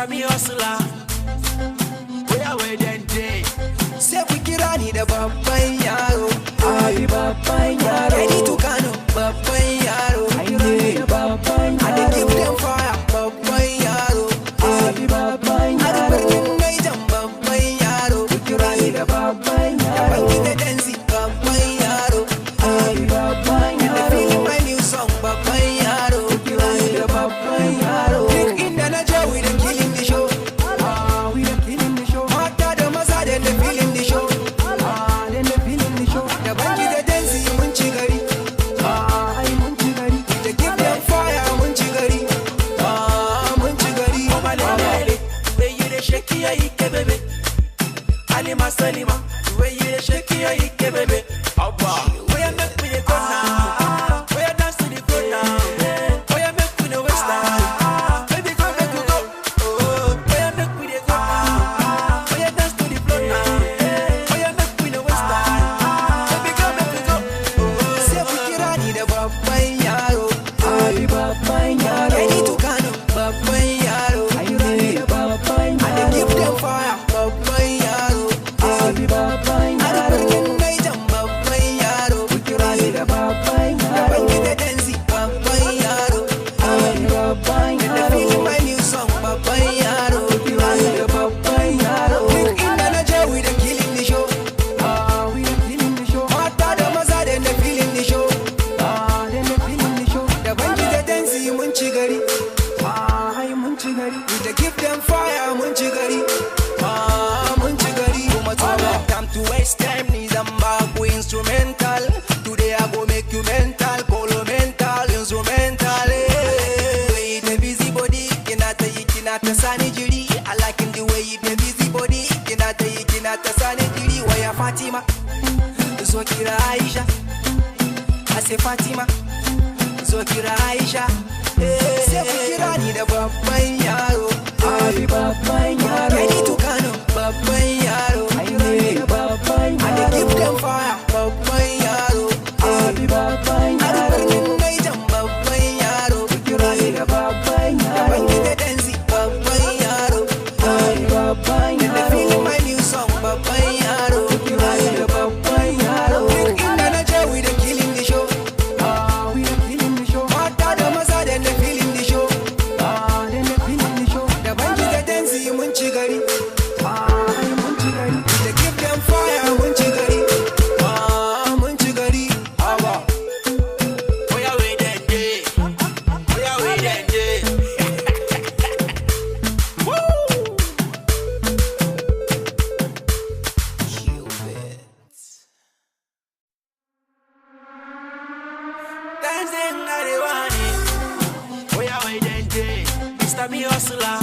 Mr. Me Hustler. Where then day? Sai ku kira ni da babban yaro. Ai babban yaro. Ready to Kano, babban yaro. Ai ne babban yaro. I dey give them fire, babban yaro. Ai babban yaro. I dey bring Naijan, babban yaro. Ku kira ni da babban yaro. Da banki da dansi, babban yaro. Ai babban yaro. And I feel my new song, babban yaro. Ku kira ni da babban yaro. Duk inda na je we dey killing the show. We dey killing the show. Mata da maza da dey feeling the show. Then they feeling the show. Da banki da dansi mun ci gari. Ai mun ci gari. Da give them fire mun ci gari. Mun ci gari. Omalele, where you dey shake your ike baby. Alima Salima, where you dey shake your ike baby. Abba, where you make me dey go now? Where you dance to the floor now? Where you make me dey waste time? Baby, come make we go. Oh, where you make me dey go now? Where you dance to the floor now? Where you make me dey waste time? Baby, come make we go. Sai ku kira ni da babban yaro. Ai babban yaro. Ready to Kano, babban yaro. Ai ne babban yaro. I dey give them fire, babban yaro. Ai babban yaro. I dey bring Naijan, babban yaro. Ku kira ni da babban yaro. Da banki da dansi, babban yaro. Ai babban yaro. And I feel my new song, babban yaro. Ku kira ni da babban yaro. Duk inda na je we dey killing the show. We dey killing the show. Mata da maza da dey feeling the show. Then they feeling the show. Da banki da dansi mun ci gari. Ai mun ci gari. We dey give them fire mun ci gari. Mun ci gari. Kuma tsoro. Time to waste time, ni zamba ku instrumental. Today I go make you mental, colo mental, instrumental. Way the busy body, kina ta sani jiri. I like the way the busy body, kina ta sani jiri. Waya Fatima, zo kira Aisha. I say Fatima, zo kira Aisha. Sai ku kira ni da babban yaro. Ai babban yaro. Ready to Kano, babban yaro. Ai ne babban yaro. I dey give them fire, babban yaro. Ai babban yaro. I dey bring Naijan, babban yaro. Ku kira ni da babban yaro. Da banki da dansi, babban yaro. Ai babban yaro. And I feel my new song, babban yaro. Ku kira ni da babban yaro. Duk inda na je we dey killing the show. We dey killing the show. Mata da maza da dey feeling the show. Then they feeling the show. Da banki da dansi mun ci gari. Ai mun ci gari. Da give them fire mun ci gari. Mun ci gari. Aba. Where then day? Where then day? Woo! Dancing, I dey want it. Where then day? Mr. Me Hustler.